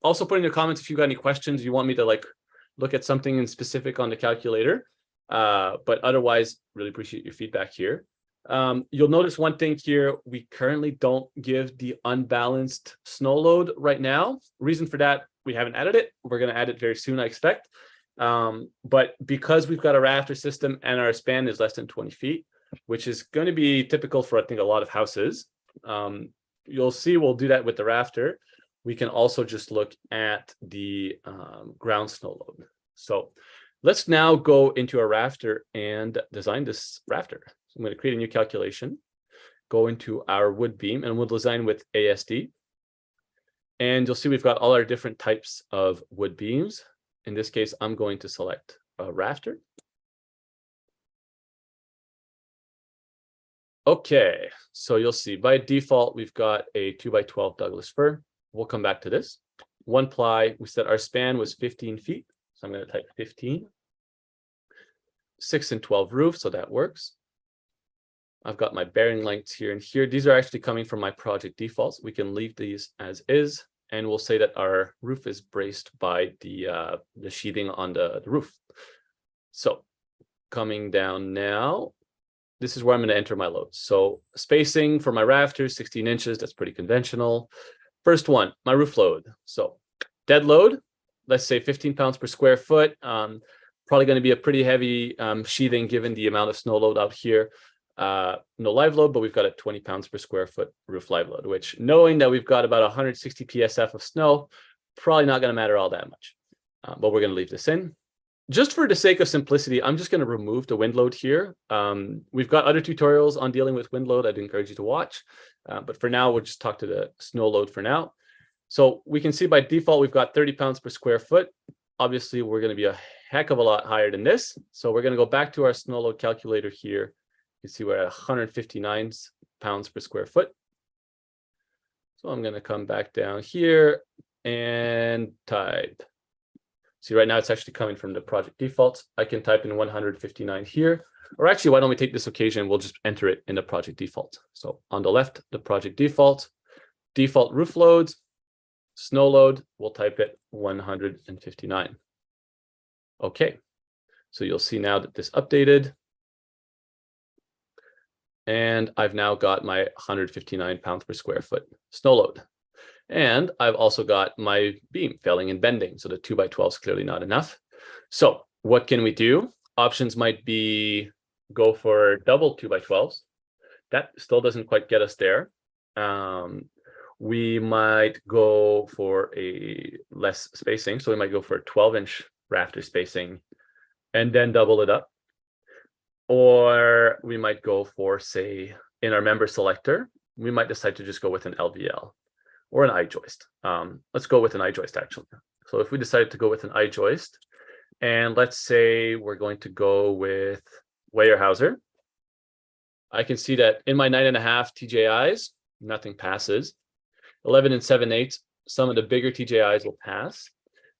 B: Also put in your comments if you've got any questions you want me to look at something in specific on the calculator. But otherwise, really appreciate your feedback here. You'll notice one thing here. We currently don't give the unbalanced snow load right now. Reason for that, we haven't added it. We're going to add it very soon, I expect. But because we've got a rafter system and our span is less than 20 feet, which is going to be typical for, I think, a lot of houses, you'll see we'll do that with the rafter. We can also just look at the ground snow load. So let's now go into a rafter and design this rafter. So I'm going to create a new calculation, go into our wood beam, and we'll design with ASD. And you'll see we've got all our different types of wood beams. In this case, I'm going to select a rafter. Okay, so you'll see by default, we've got a 2x12 Douglas fir. We'll come back to this. 1 ply, we said our span was 15 feet. So I'm going to type 15. 6 and 12 roof, so that works. I've got my bearing lengths here and here. These are actually coming from my project defaults. We can leave these as is, and we'll say that our roof is braced by the sheathing on the roof. So coming down now, this is where I'm going to enter my loads. So spacing for my rafters, 16 inches. That's pretty conventional. First one, my roof load. So dead load, let's say 15 pounds per square foot. Probably going to be a pretty heavy sheathing given the amount of snow load out here. No live load, but we've got a 20 pounds per square foot roof live load, which knowing that we've got about 160 PSF of snow, probably not going to matter all that much. But we're going to leave this in. Just for the sake of simplicity, I'm just going to remove the wind load here. We've got other tutorials on dealing with wind load I'd encourage you to watch. But for now, we'll just talk to the snow load for now. So we can see by default, we've got 30 pounds per square foot. Obviously, we're going to be a heck of a lot higher than this. So we're going to go back to our snow load calculator here. You can see we're at 159 pounds per square foot. So I'm going to come back down here and type. See, right now it's actually coming from the project defaults. I can type in 159 here, or actually, why don't we take this occasion? We'll just enter it in the project default. So on the left, the project default roof loads, snow load, we'll type it 159. Okay, so you'll see now that this updated. And I've now got my 159 pounds per square foot snow load. And I've also got my beam failing and bending. So the 2x12 is clearly not enough. So what can we do? Options might be go for double 2x12s. That still doesn't quite get us there. We might go for a less spacing. So we might go for a 12-inch rafter spacing and then double it up. Or we might go for, say, in our member selector, we might decide to just go with an LVL. Or an I-joist. Let's go with an I-joist, actually. So if we decide to go with an I-joist, and let's say we're going to go with Weyerhaeuser, I can see that in my 9.5 TJIs, nothing passes. 11 and 7/8, some of the bigger TJIs will pass.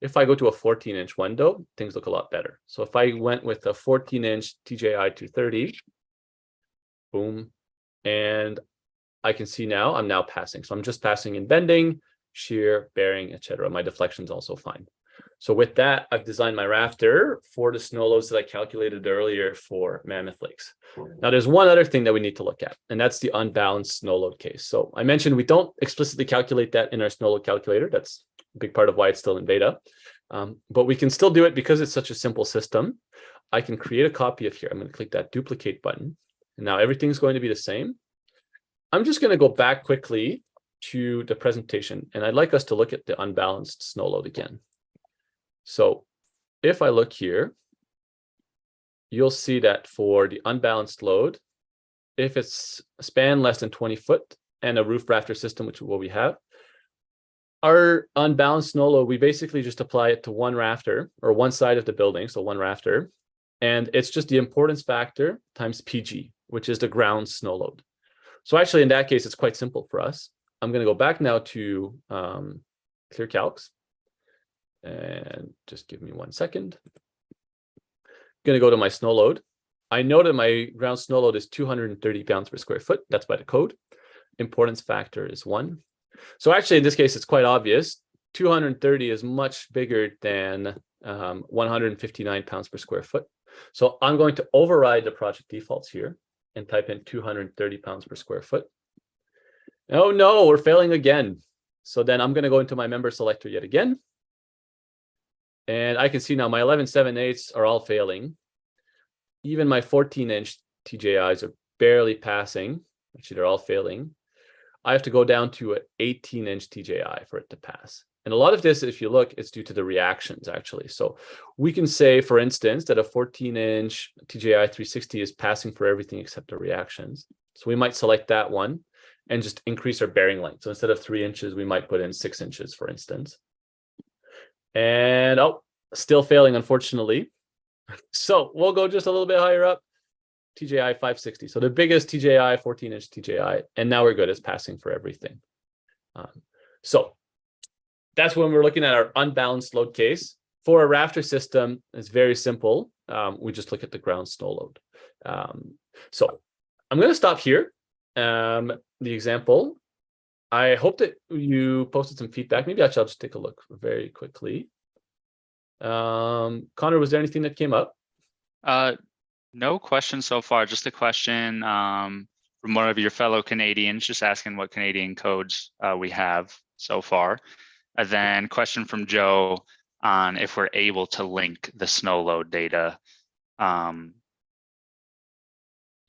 B: If I go to a 14-inch one, though, things look a lot better. So if I went with a 14-inch TJI 230, boom, and I can see now I'm now passing. So I'm just passing in bending, shear, bearing, etc. My deflection's also fine. So with that, I've designed my rafter for the snow loads that I calculated earlier for Mammoth Lakes. Now, there's one other thing that we need to look at, and that's the unbalanced snow load case. So I mentioned we don't explicitly calculate that in our snow load calculator. That's a big part of why it's still in beta. But we can still do it because it's such a simple system. I can create a copy of here. I'm going to click that duplicate button. And now everything's going to be the same. I'm just going to go back quickly to the presentation, and I'd like us to look at the unbalanced snow load again. So if I look here, you'll see that for the unbalanced load, if it's a span less than 20 foot and a roof rafter system, which is what we have, our unbalanced snow load, we basically just apply it to one rafter or one side of the building, so one rafter, and it's just the importance factor times PG, which is the ground snow load. So actually, in that case, it's quite simple for us. I'm going to go back now to ClearCalcs. And just give me 1 second. I'm going to go to my snow load. I know that my ground snow load is 230 pounds per square foot. That's by the code. Importance factor is 1. So actually, in this case, it's quite obvious. 230 is much bigger than 159 pounds per square foot. So I'm going to override the project defaults here and type in 230 pounds per square foot. Oh no, we're failing again. So then I'm going to go into my member selector yet again. And I can see now my 11 7/8 are all failing. Even my 14-inch TJIs are barely passing. Actually, they're all failing. I have to go down to an 18-inch TJI for it to pass. And a lot of this, if you look, it's due to the reactions, actually. So we can say, for instance, that a 14-inch TJI 360 is passing for everything except the reactions. So we might select that one and just increase our bearing length. So instead of 3 inches, we might put in 6 inches, for instance. And oh, still failing, unfortunately. So we'll go just a little bit higher up, TJI 560. So the biggest TJI, 14-inch TJI, and now we're good. It's passing for everything. So that's when we're looking at our unbalanced load case. For a rafter system, it's very simple. We just look at the ground snow load. So I'm going to stop here. The example. I hope that you posted some feedback. Maybe I shall just take a look very quickly. Connor, was there anything that came up?
A: No questions so far. Just a question from one of your fellow Canadians, just asking what Canadian codes we have so far. And then question from Joe on if we're able to link the snow load data. And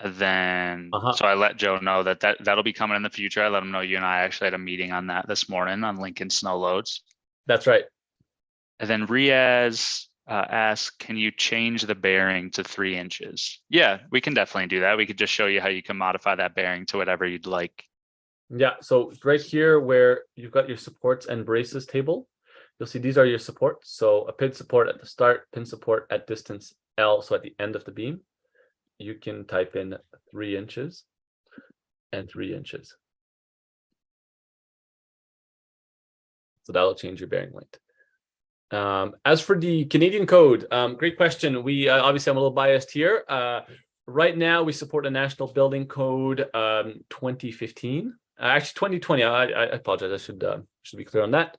A: then, so I let Joe know that'll be coming in the future. I let him know you and I actually had a meeting on that this morning on linking snow loads.
B: That's right.
A: And then Riaz asked, can you change the bearing to 3 inches? Yeah, we can definitely do that. We could just show you how you can modify that bearing to whatever you'd like.
B: Yeah, so right here where you've got your supports and braces table, you'll see these are your supports. So a pin support at the start, pin support at distance L, so at the end of the beam. You can type in 3 inches and 3 inches. So that'll change your bearing length. As for the Canadian code, great question. We obviously, I'm a little biased here. Right now, we support a national building code 2015. Actually, 2020. I apologize. I should be clear on that.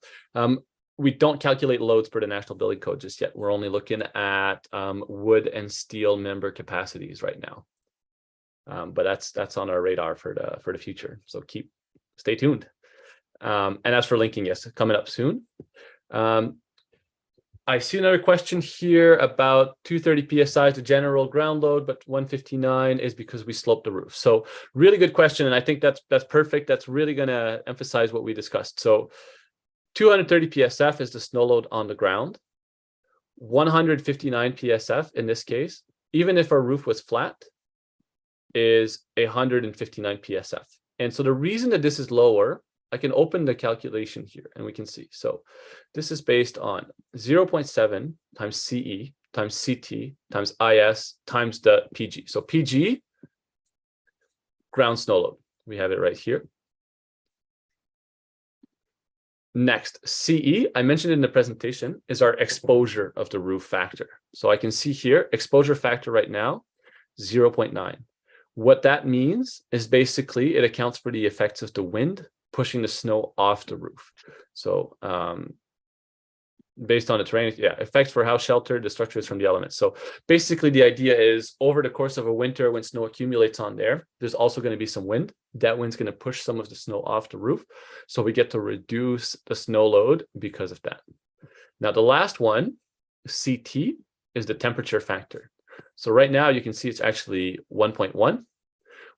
B: We don't calculate loads per the national building code just yet. We're only looking at wood and steel member capacities right now. But that's on our radar for the future. So stay tuned. And as for linking, yes, coming up soon. I see another question here about 230 psi to general ground load, but 159 is because we sloped the roof. So really good question, and I think that's perfect. That's really going to emphasize what we discussed. So 230 PSF is the snow load on the ground. 159 PSF in this case, even if our roof was flat, is 159 PSF. And so the reason that this is lower, I can open the calculation here and we can see. So this is based on 0.7 times CE times CT times IS times the PG. So PG, ground snow load. We have it right here. Next, CE, I mentioned in the presentation, is our exposure of the roof factor. So I can see here, exposure factor right now, 0.9. What that means is basically it accounts for the effects of the wind pushing the snow off the roof. So based on the terrain, yeah, effects for how sheltered the structure is from the elements. So basically the idea is over the course of a winter when snow accumulates on there, there's also going to be some wind. That wind's going to push some of the snow off the roof. So we get to reduce the snow load because of that. Now the last one, CT, is the temperature factor. So right now you can see it's actually 1.1.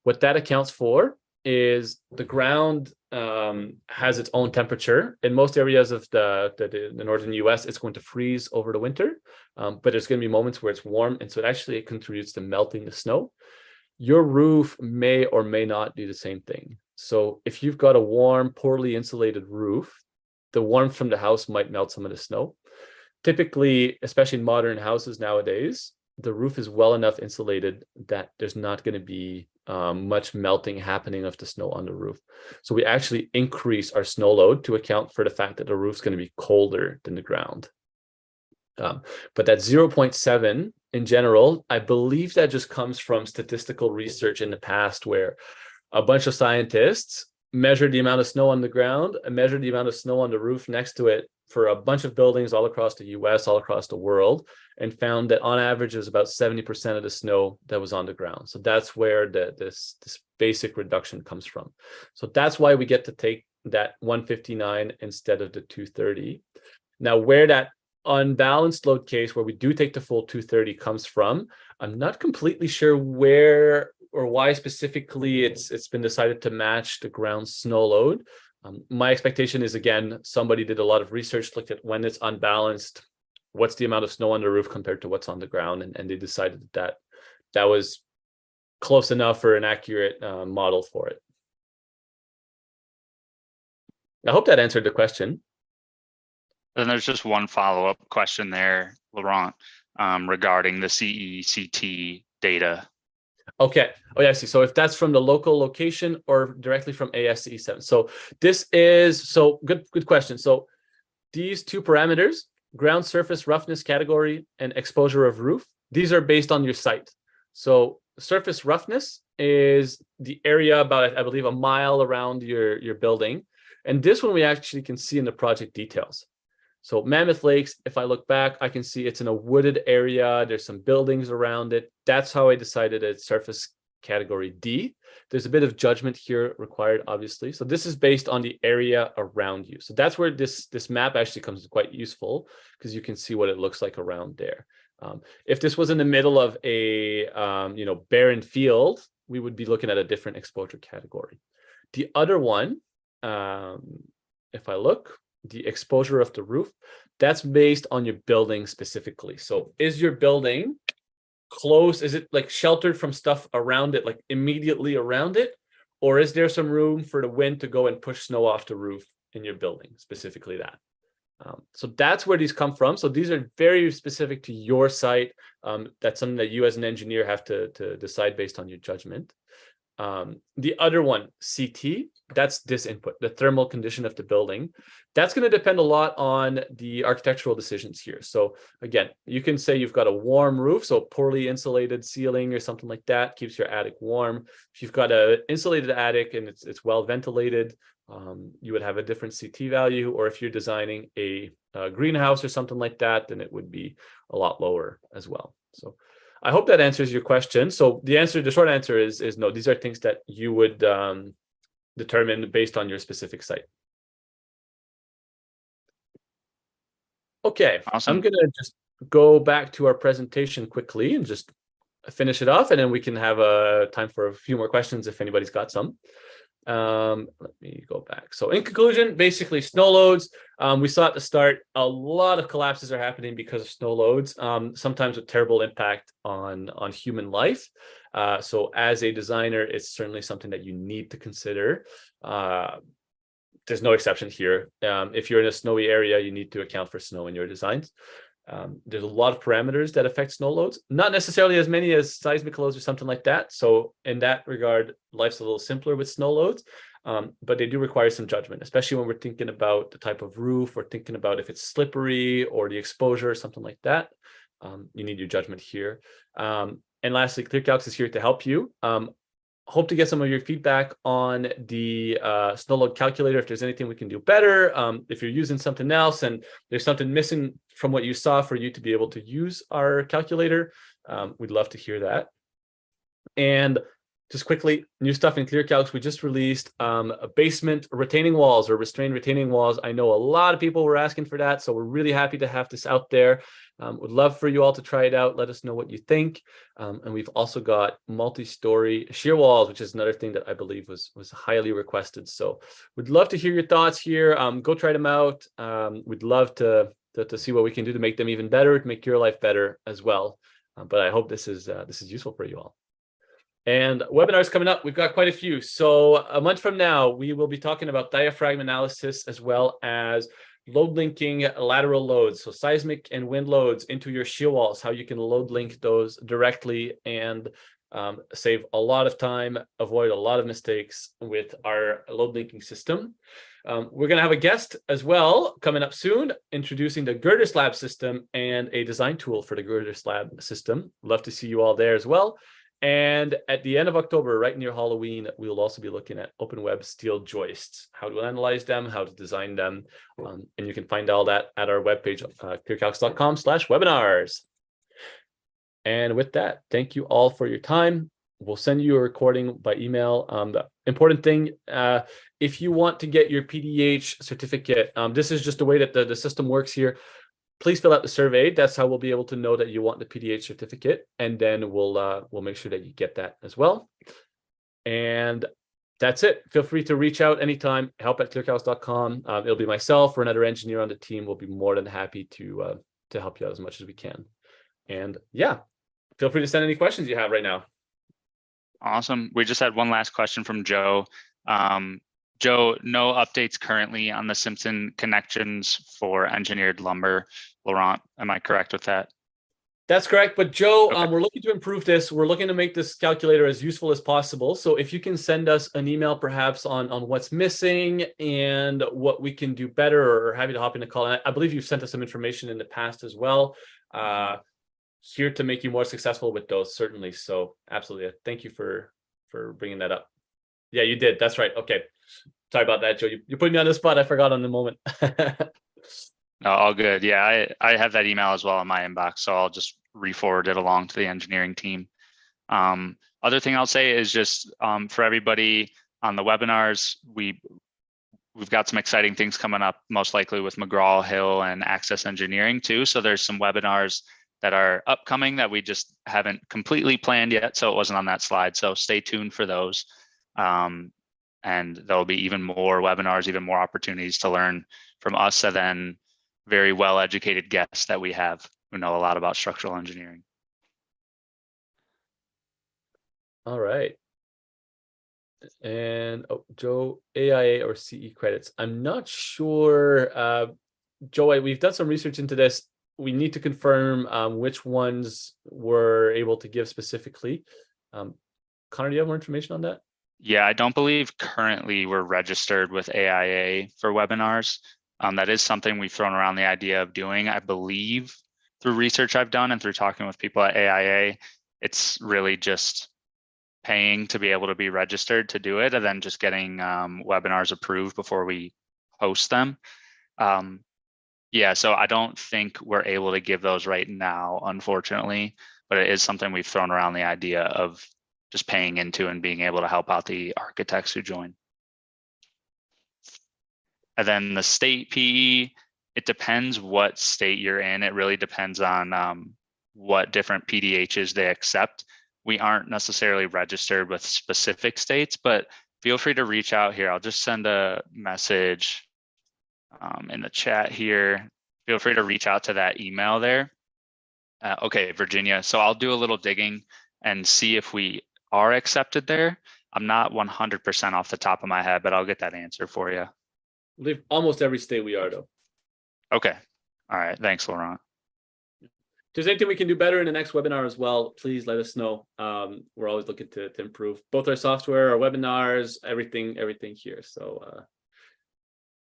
B: What that accounts for is the ground has its own temperature. In most areas of the northern US, it's going to freeze over the winter, but there's going to be moments where it's warm, and so it contributes to melting the snow. Your roof may or may not do the same thing. So if you've got a warm, poorly insulated roof, the warmth from the house might melt some of the snow. Typically, especially in modern houses nowadays, the roof is well enough insulated that there's not going to be much melting happening of the snow on the roof. So we actually increase our snow load to account for the fact that the roof's going to be colder than the ground. But that 0.7 in general, I believe that just comes from statistical research in the past where a bunch of scientists measured the amount of snow on the ground and measured the amount of snow on the roof next to it for a bunch of buildings all across the US, all across the world, and found that on average, it was about 70% of the snow that was on the ground. So that's where this basic reduction comes from. So that's why we get to take that 159 instead of the 230. Now, where that unbalanced load case, where we do take the full 230 comes from, I'm not completely sure where or why specifically it's been decided to match the ground snow load. My expectation is, again, somebody did a lot of research, looked at when it's unbalanced, what's the amount of snow on the roof compared to what's on the ground, and they decided that was close enough for an accurate model for it. I hope that answered the question.
A: And there's just one follow-up question there, Laurent, regarding the CECT data.
B: Okay. Oh, yeah, I see. So if that's from the local location or directly from ASCE7. So this is, so good question. So these two parameters, ground surface roughness category and exposure of roof, these are based on your site. So surface roughness is the area about, I believe, a mile around your building. And this one we actually can see in the project details. So Mammoth Lakes, if I look back, I can see it's in a wooded area. There's some buildings around it. That's how I decided it's surface category D. There's a bit of judgment here required, obviously. So this is based on the area around you. So that's where this map actually comes quite useful, because you can see what it looks like around there. If this was in the middle of a barren field, we would be looking at a different exposure category. The other one, if I look, the exposure of the roof, that's based on your building specifically. So is your building close? Is it like sheltered from stuff around it, like immediately around it? Or is there some room for the wind to go and push snow off the roof in your building, specifically that? So that's where these come from. So these are very specific to your site. That's something that you as an engineer have to decide based on your judgment. The other one, CT, that's this input, the thermal condition of the building. That's going to depend a lot on the architectural decisions here. So again, you can say you've got a warm roof, so poorly insulated ceiling or something like that keeps your attic warm. If you've got an insulated attic and it's well ventilated, you would have a different CT value. Or if you're designing a greenhouse or something like that, then it would be a lot lower as well. So I hope that answers your question. So the short answer is no. These are things that you would determine based on your specific site. Okay,
A: Awesome.
B: I'm gonna just go back to our presentation quickly and just finish it off, and then we can have a time for a few more questions if anybody's got some. Let me go back. So in conclusion, basically snow loads, we saw at the start, a lot of collapses are happening because of snow loads, sometimes with terrible impact on human life. So as a designer, it's certainly something that you need to consider. There's no exception here. If you're in a snowy area, you need to account for snow in your designs. There's a lot of parameters that affect snow loads, not necessarily as many as seismic loads or something like that. So in that regard, life's a little simpler with snow loads, but they do require some judgment, especially when we're thinking about the type of roof or thinking about if it's slippery or the exposure or something like that. You need your judgment here. And lastly, ClearCalcs is here to help you. Hope to get some of your feedback on the snow load calculator, if there's anything we can do better. If you're using something else and there's something missing from what you saw for you to be able to use our calculator, we'd love to hear that. And just quickly, new stuff in ClearCalcs. We just released a basement retaining walls or restrained retaining walls. I know a lot of people were asking for that, so we're really happy to have this out there. Would love for you all to try it out. Let us know what you think. And we've also got multi-story shear walls, which is another thing that I believe was highly requested. So we'd love to hear your thoughts here. Go try them out. We'd love to see what we can do to make them even better, to make your life better as well. But I hope this is useful for you all. And webinars coming up, we've got quite a few. So a month from now, we will be talking about diaphragm analysis as well as load linking lateral loads. So seismic and wind loads into your shear walls, how you can load link those directly and save a lot of time, avoid a lot of mistakes with our load linking system. We're going to have a guest as well coming up soon, introducing the girder slab system and a design tool for the girder slab system. Love to see you all there as well. And at the end of October, right near Halloween, we will also be looking at open web steel joists, how to analyze them, how to design them. And you can find all that at our webpage, clearcalcs.com/webinars. And with that, thank you all for your time. We'll send you a recording by email. The important thing, if you want to get your PDH certificate, this is just the way that the system works here. Please fill out the survey. That's how we'll be able to know that you want the PDH certificate, and then we'll make sure that you get that as well. And that's it. Feel free to reach out anytime. help@clearcalcs.com. It'll be myself or another engineer on the team. We'll be more than happy to help you out as much as we can. And yeah, feel free to send any questions you have right now.
A: Awesome. We just had one last question from Joe. Joe, no updates currently on the Simpson connections for engineered lumber. Laurent, am I correct with that?
B: That's correct. But Joe,
A: Okay.
B: we're looking to improve this. We're looking to make this calculator as useful as possible. So if you can send us an email perhaps on what's missing and what we can do better, or happy to hop in a call. I believe you've sent us some information in the past as well. here to make you more successful with those, certainly. So absolutely, thank you for bringing that up. Yeah, you did. That's right. Okay, sorry about that, Joe. You put me on the spot. I forgot on the moment.
A: No, all good. Yeah, I have that email as well in my inbox, so I'll just re-forward it along to the engineering team. Other thing I'll say is just for everybody on the webinars, we've got some exciting things coming up, most likely with McGraw-Hill and Access Engineering too. So there's some webinars that are upcoming that we just haven't completely planned yet, so it wasn't on that slide. So stay tuned for those. And there'll be even more webinars, even more opportunities to learn from us, and then very well-educated guests that we have who know a lot about structural engineering.
B: All right. And Joe, AIA or CE credits. I'm not sure. Joe, we've done some research into this. We need to confirm which ones we're able to give specifically. Connor, do you have more information on that?
A: Yeah, I don't believe currently we're registered with AIA for webinars. That is something we've thrown around the idea of doing. I believe through research I've done and through talking with people at AIA, it's really just paying to be able to be registered to do it, and then just getting webinars approved before we host them. Yeah, so I don't think we're able to give those right now, unfortunately, but it is something we've thrown around the idea of just paying into and being able to help out the architects who join. And then the state PE, it depends what state you're in. It really depends on what different PDHs they accept. We aren't necessarily registered with specific states, but feel free to reach out here. I'll just send a message in the chat here. Feel free to reach out to that email there. Okay, Virginia. So I'll do a little digging and see if we are accepted there. I'm not 100% off the top of my head, but I'll get that answer for you.
B: I believe almost every state we are, though.
A: Okay. All right. Thanks, Laurent.
B: If there's anything we can do better in the next webinar as well, please let us know. We're always looking to improve both our software, our webinars, everything here. So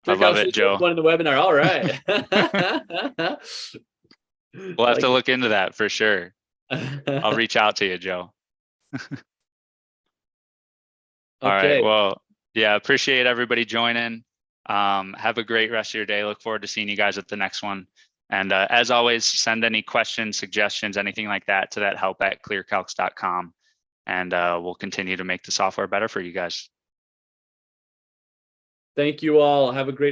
A: I love it, Joe.
B: One in the webinar. All right.
A: We'll have to look into that for sure. I'll reach out to you, Joe. All right. Well, yeah, appreciate everybody joining. Have a great rest of your day. Look forward to seeing you guys at the next one. And as always, send any questions, suggestions, anything like that to that help@clearcalcs.com. And we'll continue to make the software better for you guys.
B: Thank you all. Have a great